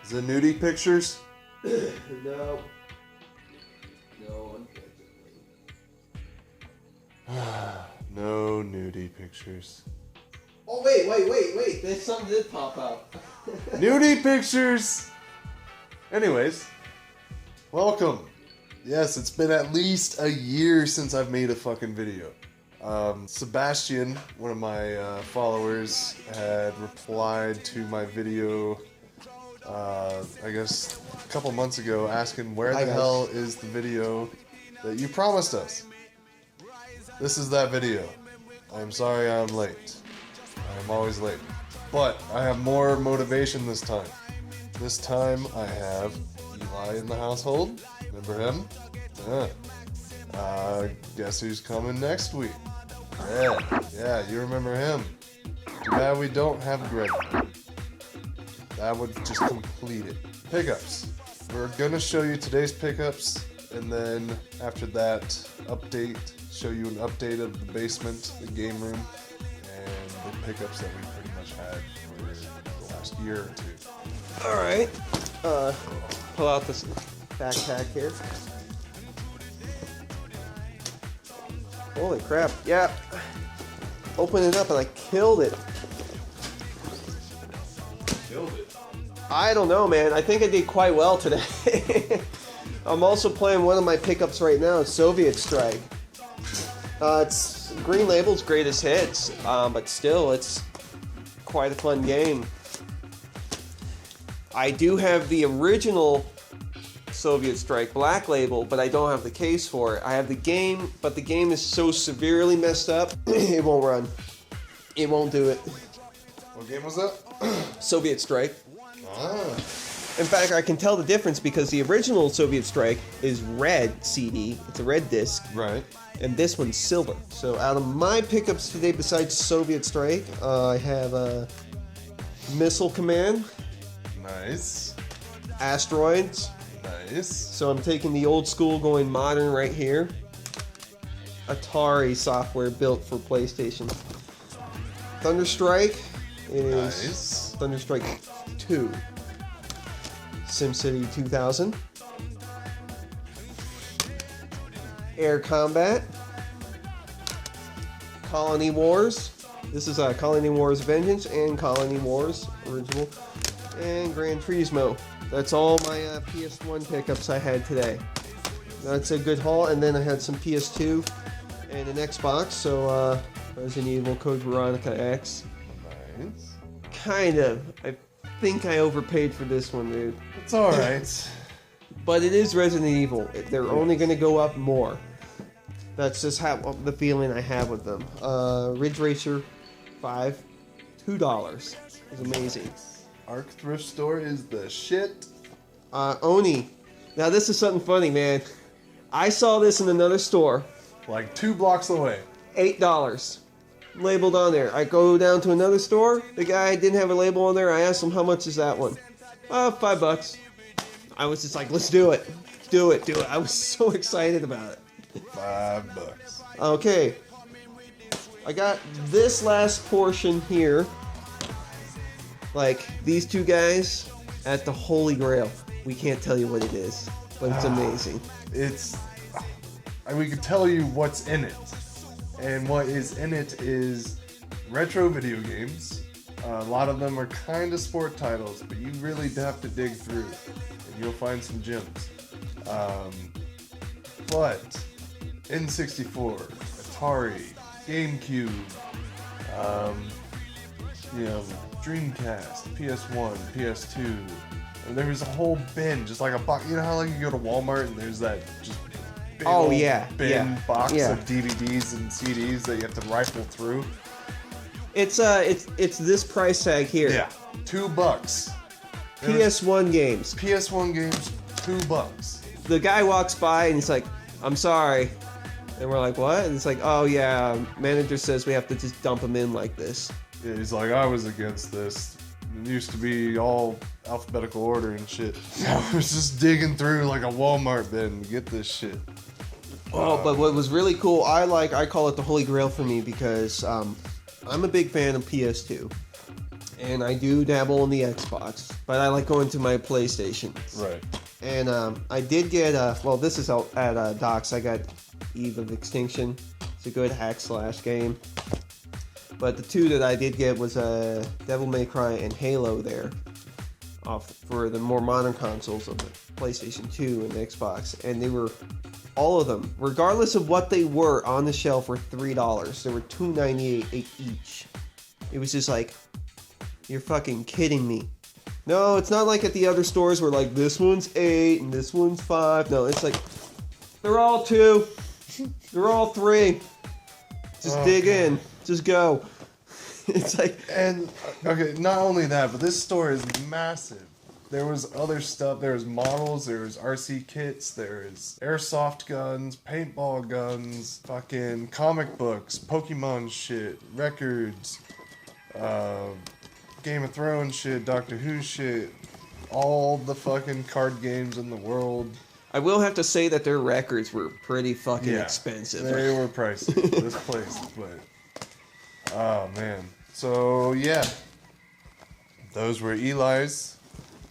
Is it nudie pictures? No. No, No nudie pictures. Oh, wait. There's something did pop up. Nudie pictures! Anyways, welcome. Yes, it's been at least a year since I've made a fucking video. Sebastian, one of my followers, had replied to my video, I guess, a couple months ago, asking where the hell is the video that you promised us. This is that video. I'm sorry I'm late. I'm always late. But I have more motivation this time. This time I have Eli in the household. Remember him? Guess who's coming next week? Yeah, you remember him. Too bad we don't have Greg. That would just complete it. Pickups. We're gonna show you today's pickups, and then after that, show you an update of the basement, the game room, and the pickups that we pretty much had for the last year or two. Alright. Pull out this backpack here. Holy crap. Yeah. Open it up and I killed it. Killed it. I don't know, man. I think I did quite well today. I'm also playing one of my pickups right now, Soviet Strike. It's Green Label's greatest hits, but still, it's quite a fun game. I do have the original Soviet Strike Black Label, but I don't have the case for it. I have the game, but the game is so severely messed up, it won't run. It won't do it. What game was that? Soviet Strike. Ah. In fact, I can tell the difference because the original Soviet Strike is red CD. It's a red disc. Right. And this one's silver. So out of my pickups today, besides Soviet Strike, I have a Missile Command. Nice. Asteroids. Nice. So I'm taking the old school, going modern right here. Atari software built for PlayStation. Thunderstrike is Nice. Thunderstrike 2. SimCity 2000. Air Combat. Colony Wars. This is Colony Wars Vengeance and Colony Wars Original. And Gran Turismo. That's all my PS1 pickups I had today. That's a good haul. And then I had some PS2 and an Xbox. So Resident Evil Code Veronica X. Nice. Kind of. I think I overpaid for this one, dude. It's alright. But it is Resident Evil. They're only going to go up more. That's just how the feeling I have with them. Ridge Racer 5, $2. It's amazing. Arc Thrift Store is the shit. Oni. Now this is something funny, man. I saw this in another store. Like 2 blocks away. $8. Labeled on there. I go down to another store. The guy didn't have a label on there. I asked him, how much is that one? $5. I was just like, let's do it. Do it. I was so excited about it. $5. Okay. I got this last portion here. Like, these two guys at the Holy Grail. We can't tell you what it is, but it's amazing. We can tell you what's in it. And what is in it is retro video games. A lot of them are kind of sport titles, but you really have to dig through, and you'll find some gems. But N64, Atari, GameCube, Dreamcast, PS1, PS2. And there was a whole bin, just like a box. You know how like you go to Walmart and there's that just big old bin box of DVDs and CDs that you have to rifle through. It's this price tag here. Yeah, $2. PS1 games. PS1 games, $2. The guy walks by and he's like, "I'm sorry," and we're like, "What?" And it's like, "Oh yeah, manager says we have to just dump them in like this." Yeah, he's like, I was against this. It used to be all alphabetical order and shit. I was just digging through like a Walmart bin to get this shit. Oh, but what was really cool, I call it the Holy Grail for me because I'm a big fan of PS2. And I do dabble in the Xbox, but I like going to my PlayStation. Right. And I did get, well, this is out at Docs. I got Eve of Extinction. It's a good hack slash game. But the two that I did get was Devil May Cry and Halo there, off for the more modern consoles of the PlayStation 2 and the Xbox. And they were, all of them, regardless of what they were, on the shelf were $3. They were $2.98 each. It was just like, you're fucking kidding me. No, it's not like at the other stores where like this one's $8 and this one's $5. No, it's like they're all $2. They're all $3. Just dig in. Just go. It's like, and okay, not only that, but this store is massive. There was other stuff. There's models. There's RC kits. There's airsoft guns, paintball guns, fucking comic books, Pokemon shit, records, Game of Thrones shit, Doctor Who shit, all the fucking card games in the world. I will have to say that their records were pretty fucking expensive. They were pricey, this place, but oh man. So yeah, those were Eli's.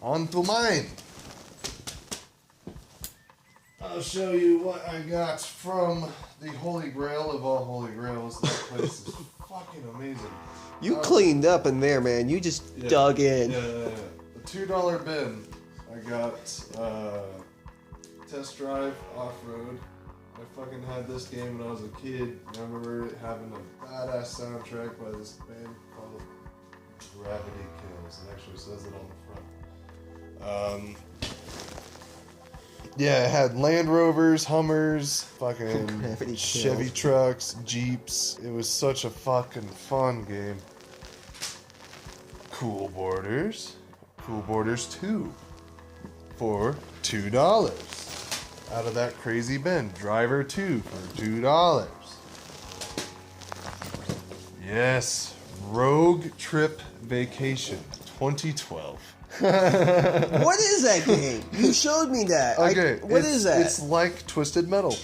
On to mine. I'll show you what I got from the Holy Grail of all Holy Grails. That place is fucking amazing. You cleaned up in there, man. You just dug in. Yeah. The $2 bin. I got Test Drive Off-Road. I fucking had this game when I was a kid. I remember it having a badass soundtrack by this band called Gravity Kills. It actually says it on the front. Yeah, it had Land Rovers, Hummers, fucking Chevy trucks, Jeeps. It was such a fucking fun game. Cool Borders 2 for $2. Out of that crazy bin. Driver 2 for $2. Yes, Rogue Trip Vacation 2012. What is that game? You showed me that. Okay, what is that? It's like Twisted Metal.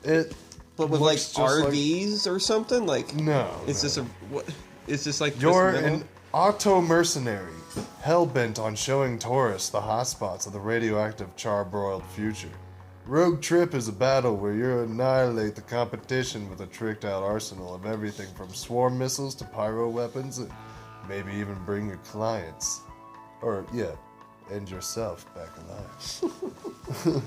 But with like RVs or something? Like no. Is this a what? Is this like You're Twisted Metal? an auto mercenary, hell-bent on showing tourists the hotspots of the radioactive charbroiled future. Rogue Trip is a battle where you annihilate the competition with a tricked-out arsenal of everything from swarm missiles to pyro weapons, and maybe even bring your clients. Or, yeah, and yourself back alive.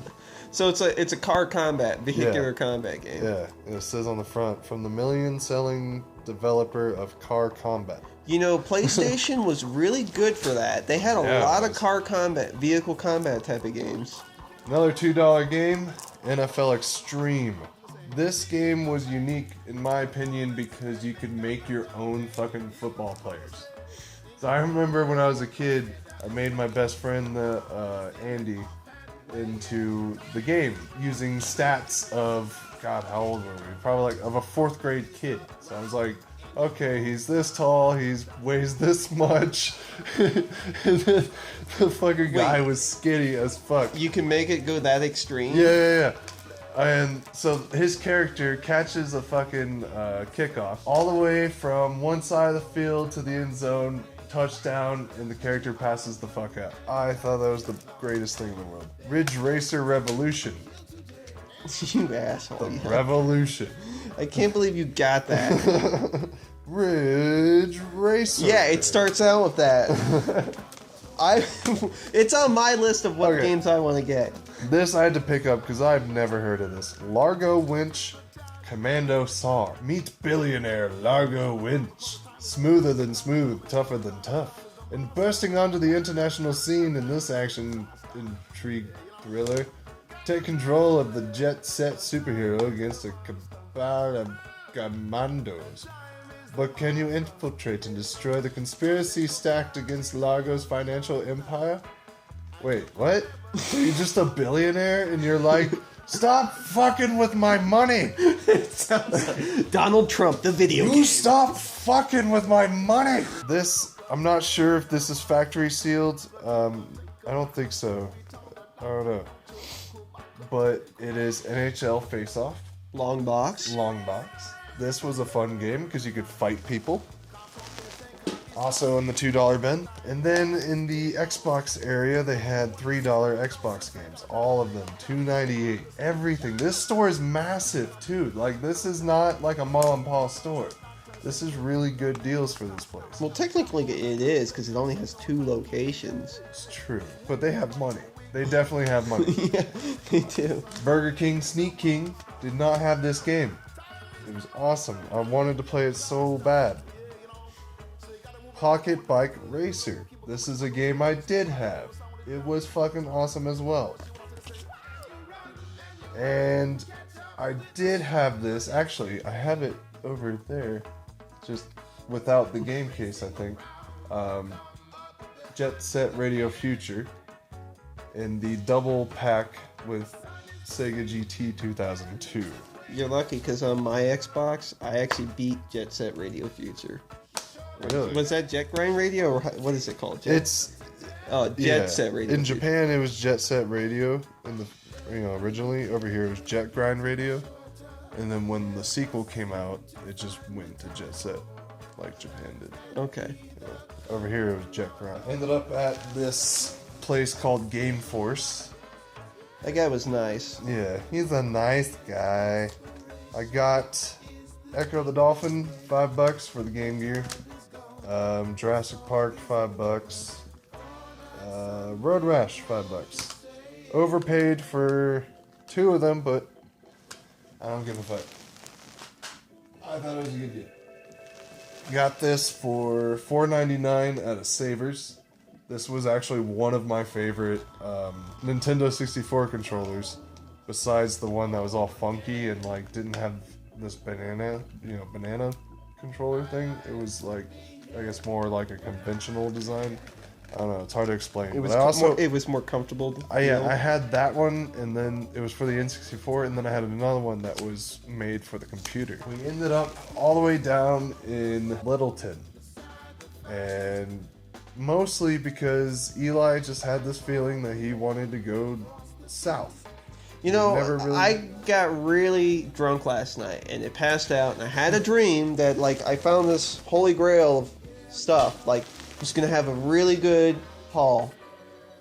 So it's a car combat, vehicular combat game. Yeah, and it says on the front, from the million-selling developer of Car Combat. You know, PlayStation was really good for that. They had a lot of car combat, vehicle combat type of games. Another $2 game, NFL Extreme. This game was unique, in my opinion, because you could make your own fucking football players. So I remember when I was a kid, I made my best friend, Andy, into the game using stats of, God, how old were we? Probably like of a 4th grade kid. So I was like, okay, he's this tall, he weighs this much. And then the fucking guy was skinny as fuck. You can make it go that extreme? Yeah. And so his character catches a fucking kickoff all the way from one side of the field to the end zone, touchdown, and the character passes the fuck out. I thought that was the greatest thing in the world. Ridge Racer Revolution. You asshole. The Revolution. I can't believe you got that. Ridge Racer. Yeah, it starts out with that. It's on my list of what games I want to get. This I had to pick up because I've never heard of this. Largo Winch Commando SAR. Meet billionaire Largo Winch. Smoother than smooth, tougher than tough. And bursting onto the international scene in this action intrigue thriller, take control of the jet-set superhero against a cabal of commandos. But can you infiltrate and destroy the conspiracy stacked against Largo's financial empire? Wait, what? You're just a billionaire and you're like, stop fucking with my money! It sounds like Donald Trump, the video game. You stop fucking with my money! This, I'm not sure if this is factory sealed. I don't think so. I don't know. But it is NHL Face Off. Long box. Long box. This was a fun game because you could fight people. Also in the $2 bin. And then in the Xbox area, they had $3 Xbox games. All of them, $2.98. Everything. This store is massive too. Like, this is not like a mom and pop store. This is really good deals for this place. Well, technically it is, because it only has 2 locations. It's true. But they have money. They definitely have money. Yeah, they do. Burger King Sneak King did not have this game. It was awesome. I wanted to play it so bad. Pocket Bike Racer. This is a game I did have. It was fucking awesome as well. And I did have this. Actually, I have it over there. Just without the game case, I think. Jet Set Radio Future. In the double pack with Sega GT 2002. You're lucky, because on my Xbox, I actually beat Jet Set Radio Future. Really? Was that Jet Grind Radio, or what is it called? Jet Set Radio. In Japan, it was Jet Set Radio. In the originally over here it was Jet Grind Radio, and then when the sequel came out, it just went to Jet Set, like Japan did. Okay. Yeah. Over here it was Jet Grind. Ended up at this place called Game Force. That guy was nice. Yeah, he's a nice guy. I got Echo the Dolphin, $5 for the Game Gear. Jurassic Park, $5. Road Rash, $5. Overpaid for 2 of them, but I don't give a fuck. I thought it was a good deal. Got this for $4.99 at a Savers. This was actually one of my favorite Nintendo 64 controllers, besides the one that was all funky and like didn't have this banana controller thing. It was like, I guess, more like a conventional design. I don't know, it's hard to explain. It was it was more comfortable. I had that one, and then it was for the N64, and then I had another one that was made for the computer. We ended up all the way down in Littleton, and mostly because Eli just had this feeling that he wanted to go south. I got really drunk last night, and it passed out, and I had a dream that, like, I found this holy grail of stuff, like, just gonna have a really good haul,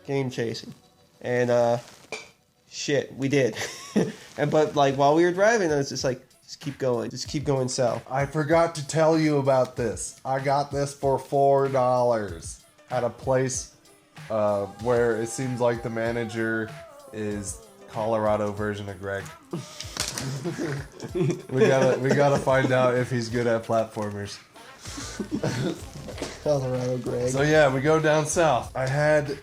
game chasing, and shit, we did. But like, while we were driving, I was just like, just keep going south. I forgot to tell you about this. I got this for $4 at a place where it seems like the manager is Colorado version of Greg. we gotta find out if he's good at platformers. Colorado Greg. So yeah, we go down south. I had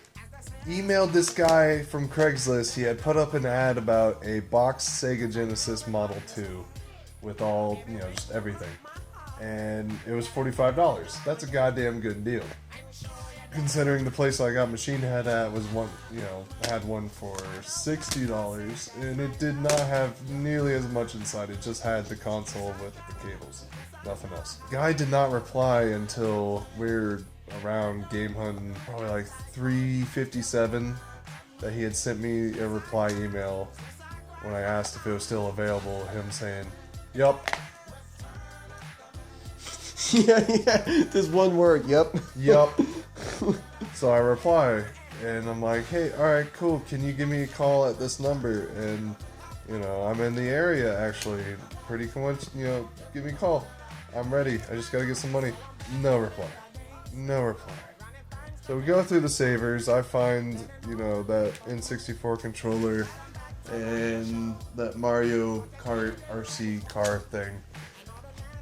emailed this guy from Craigslist. He had put up an ad about a boxed Sega Genesis Model 2 with all, just everything. And it was $45. That's a goddamn good deal. Considering the place I got Machine Head at was one, had one for $60, and it did not have nearly as much inside. It just had the console with the cables. Nothing else. Guy did not reply until we're around Game Hunting, probably like 3:57, that he had sent me a reply email when I asked if it was still available. Him saying, "Yup." yeah. There's one word. Yup. Yup. So I reply, and I'm like, "Hey, all right, cool. Can you give me a call at this number?" And I'm in the area actually. Pretty much, give me a call. I'm ready. I just gotta get some money. No reply. So we go through the savers. I find, that N64 controller and that Mario Kart RC car thing.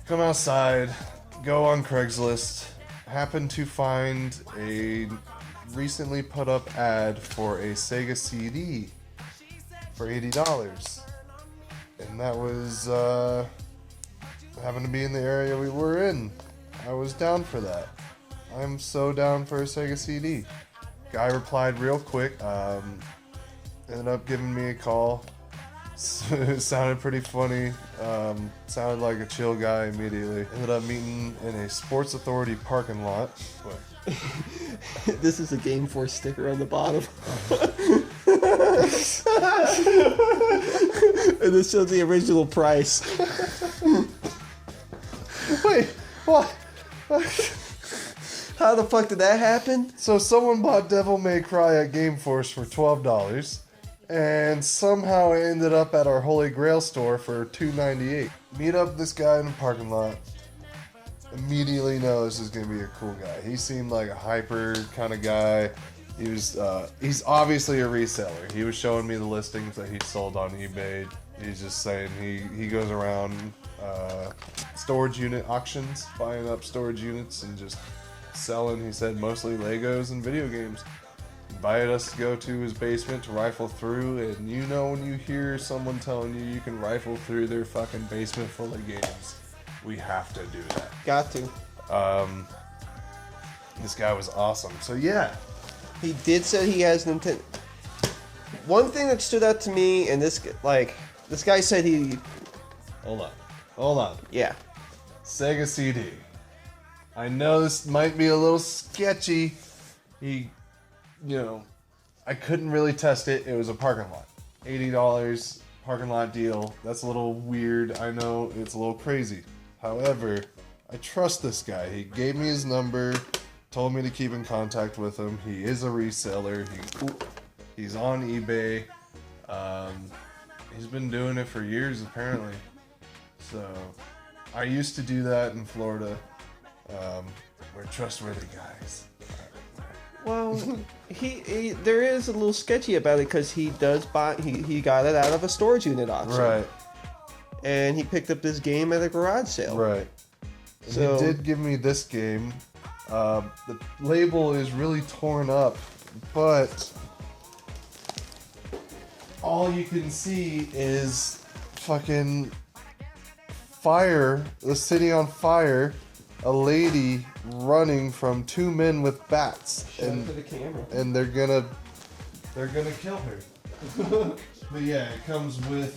Come outside, go on Craigslist. Happen to find a recently put up ad for a Sega CD for $80. And that was, happened to be in the area we were in. I was down for that. I'm so down for a Sega CD. Guy replied real quick. Ended up giving me a call. It sounded pretty funny. Sounded like a chill guy immediately. Ended up meeting in a Sports Authority parking lot. What? This is a Game Force sticker on the bottom. And this shows the original price. Wait, what? How the fuck did that happen? So someone bought Devil May Cry at Game Force for $12, and somehow it ended up at our Holy Grail store for $2.98. Meet up this guy in the parking lot. Immediately know this is gonna be a cool guy. He seemed like a hyper kind of guy. He's obviously a reseller. He was showing me the listings that he sold on eBay. He's just saying he goes around storage unit auctions, buying up storage units and just selling. He said mostly Legos and video games. Invited us to go to his basement to rifle through, and you know when you hear someone telling you can rifle through their fucking basement full of games, we have to do that. Got to. This guy was awesome. So yeah. He did say he has Nintendo. One thing that stood out to me, and this guy said he. Hold on. Yeah. Sega CD. I know this might be a little sketchy. I couldn't really test it. It was a parking lot. $80 parking lot deal. That's a little weird. I know it's a little crazy. However, I trust this guy. He gave me his number, told me to keep in contact with him. He is a reseller. He's on eBay. He's been doing it for years, apparently. So, I used to do that in Florida. We're trustworthy guys. Well, he there is a little sketchy about it because he does buy. He got it out of a storage unit auction. Right. And he picked up this game at a garage sale. Right. And So he did give me this game. The label is really torn up, but all you can see is fucking fire, the city on fire, a lady running from two men with bats, Shout out to the camera. and they're gonna kill her. But yeah, it comes with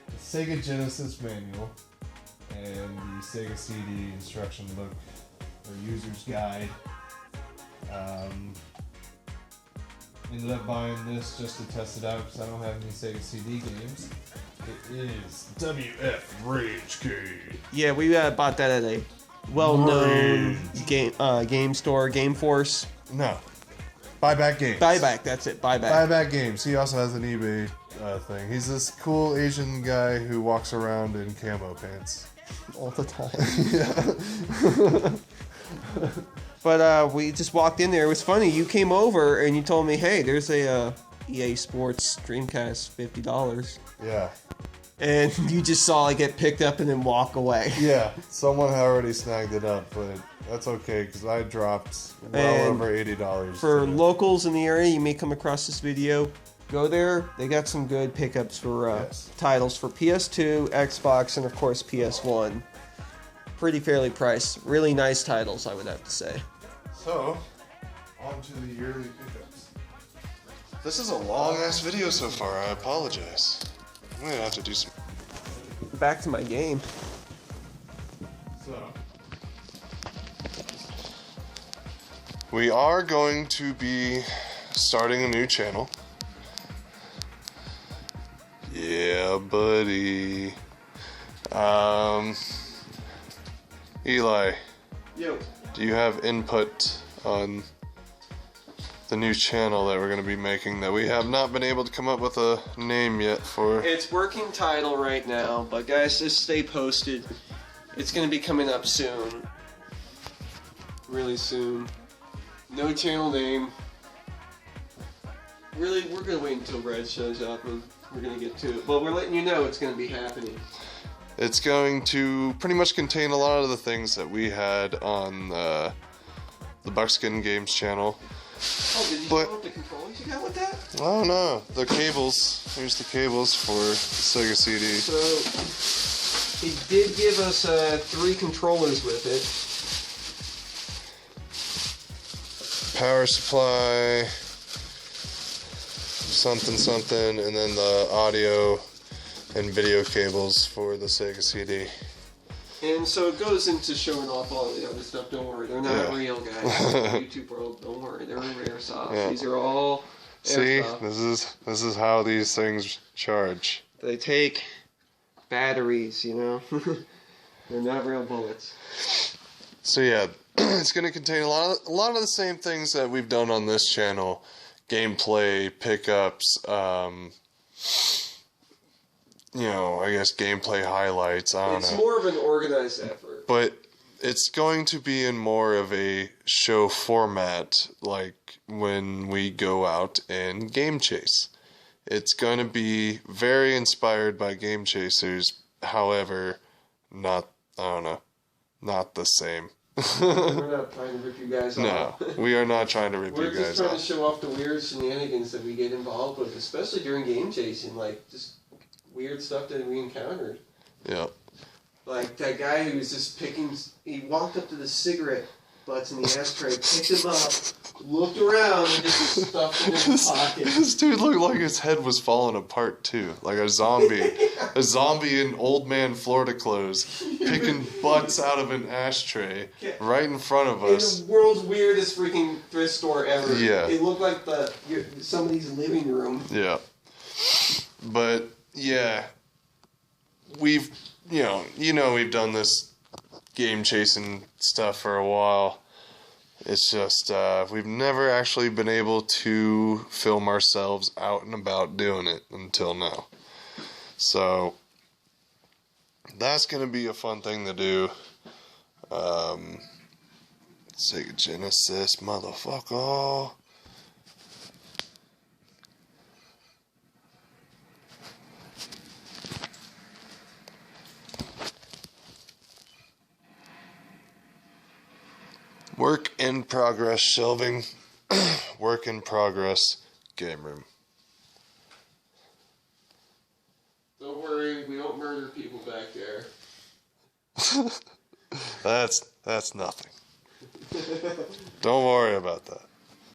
the Sega Genesis manual and the Sega CD instruction book or user's guide. Ended up buying this just to test it out because I don't have any Sega CD games. It is WF Rage Cage. Yeah, we bought that at a well-known game store, Game Force. No. Buyback Games. Buyback, that's it. Buyback. Buyback Games. He also has an eBay thing. He's this cool Asian guy who walks around in camo pants. All the time. Yeah. But we just walked in there. It was funny. You came over and you told me, hey, there's a EA Sports Dreamcast, $50. Yeah. And you just saw it get picked up and then walk away. Yeah. Someone had already snagged it up, but that's okay because I dropped well And over $80. For today. locals in the area, you may come across this video. Go there. They got some good pickups for Yes. titles for PS2, Xbox, and of course PS1. Pretty fairly priced. Really nice titles, I would have to say. So, on to the yearly pickups. This is a long ass video so far. I apologize. I'm gonna have to do some. Back to my game. So, we are going to be starting a new channel. Yeah, buddy. Eli, Yo. do you have input on the new channel that we're going to be making that we have not been able to come up with a name yet for? It's working title right now, but guys, just stay posted. It's going to be coming up soon. Really soon. No channel name. Really, we're going to wait until Red shows up and we're going to get to it. But we're letting you know it's going to be happening. It's going to pretty much contain a lot of the things that we had on the Buckskin Games channel. Oh, did you But- pull up the controllers you got with that? Oh no, the cables. Here's the cables for the Sega CD. So, he did give us 3 controllers with it. Power supply, something, and then the audio and video cables for the Sega CD. And so it goes into showing off all the other stuff. Don't worry, they're not Yeah. real, guys. YouTube world, don't worry, they're Rarisoft. Yeah. These are all See, airsoft. this is how these things charge. They take batteries, you know. They're not real bullets. So yeah, it's going to contain a lot of the same things that we've done on this channel. Gameplay, pickups, I guess gameplay highlights, I don't know. It's more of an organized effort. But it's going to be in more of a show format, like when we go out and game chase. It's going to be very inspired by Game Chasers, however, not the same. We're not trying to rip you guys off. No, we are not trying to rip you guys off. We're just trying to show off the weird shenanigans that we get involved with, especially during game chasing, like just weird stuff that we encountered. Yep. Like that guy who was just he walked up to the cigarette butts in the ashtray, picked them up, looked around, and just stuffed them in his pocket. This dude looked like his head was falling apart too, like a zombie. A zombie in old man Florida clothes, picking butts out of an ashtray right in front of us. In the world's weirdest freaking thrift store ever. Yeah. It looked like somebody's living room. Yeah. But yeah, we've we've done this game chasing stuff for a while. It's just we've never actually been able to film ourselves out and about doing it until now. So that's gonna be a fun thing to do. Sega Genesis, motherfucker. Work in progress shelving. Work in progress game room. Don't worry, we don't murder people back there. That's nothing. Don't worry about that.